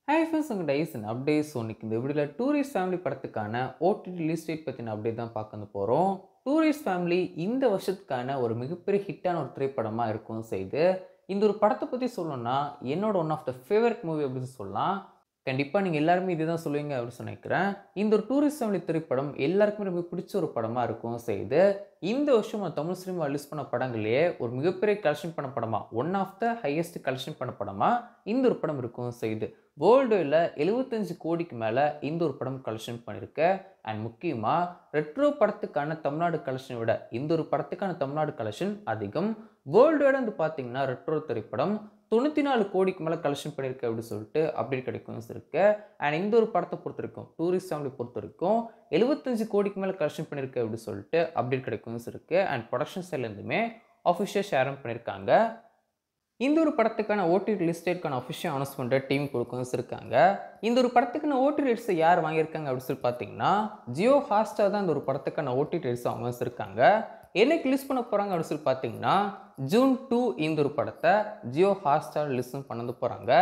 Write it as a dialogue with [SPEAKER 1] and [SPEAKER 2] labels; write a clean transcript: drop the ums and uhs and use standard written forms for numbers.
[SPEAKER 1] Hi friends உங்கள் Tyson updates இன்னைக்கு இந்த வீடியோவில் டூரிஸ்ட் ஃபேமிலி படத்துக்கான ஓடிடி ரிலீஸ் டேட் பற்றின அப்டேட் தான் பார்க்க போகிறோம். டூரிஸ்ட் ஃபேமிலி இந்த வருஷத்துக்கான ஒரு மிகப்பெரிய ஹிட்டான ஒரு திரைப்படமாக இருக்கும் செய்து இந்த ஒரு படத்தை பற்றி சொல்லணும்னா என்னோட one of the favourite movie அப்படின்னு சொல்லலாம். கண்டிப்பாக நீங்கள் எல்லாருமே இதுதான் சொல்லுவீங்க அப்படின்னு நினைக்கிறேன். இந்த ஒரு டூரிஸ்ட் ஃபேமிலி திரைப்படம் எல்லாருக்குமே ரொம்ப பிடிச்ச ஒரு படமாக இருக்கும் செய்து இந்த வருஷம் தமிழ் சினிமா ரிலீஸ் பண்ண படங்களையே ஒரு மிகப்பெரிய கலெக்ஷன் பண்ண படமாக one of the highest collection பண்ண படமாக இந்த ஒரு படம் இருக்கும் செய்து வேர்ல்டுல 75 கோடிக்கு மேலே இந்த ஒரு படம் கலெக்ஷன் பண்ணியிருக்கு. அண்ட் முக்கியமாக ரெட்ரோ படத்துக்கான தமிழ்நாடு கலெக்ஷனை விட இந்த ஒரு படத்துக்கான தமிழ்நாடு கலெக்ஷன் அதிகம். வேர்ல்டு வந்து பார்த்தீங்கன்னா ரெட்ரோ திரைப்படம் 94 கோடிக்கு மேலே கலெக்ஷன் பண்ணியிருக்கு அப்படின்னு சொல்லிட்டு அப்டேட் கிடைக்கும் இருக்கு. அண்ட் இந்த ஒரு படத்தை பொறுத்த வரைக்கும் டூரிஸ்ட் ஃபேமிலி பொறுத்த வரைக்கும் 75 கோடிக்கு மேலே கலெக்ஷன் பண்ணியிருக்கு அப்படின்னு சொல்லிட்டு அப்டேட் கிடைக்கும் இருக்கு. அண்ட் ப்ரொடக்ஷன் சைட்லேருந்துமே அஃபிஷியல் ஷேரும் பண்ணியிருக்காங்க. இந்த ஒரு படத்துக்கான ஓடி ரிலீஸ் டேட்கான அஃபிஷியல் அனௌன்ஸ்மெண்ட்டை டீம் கொடுக்கவும் இருக்காங்க. இந்த ஒரு படத்துக்கான ஓடி ரைட்ஸை யார் வாங்கியிருக்காங்க அப்படின்னு சொல்லி பார்த்தீங்கன்னா ஜியோ ஹாட்ஸ்டார் தான் இந்த ஒரு படத்துக்கான ஓடி ரைட்ஸ் அவங்க வச்சுருக்காங்க. என்னைக்கு ரிலீஸ் பண்ண போகிறாங்க அப்படின்னு சொல்லி பார்த்தீங்கன்னா ஜூன் 2 இந்த ஒரு படத்தை ஜியோ ஹாட்ஸ்டார் ரிலீஸும் பண்ண போகிறாங்க.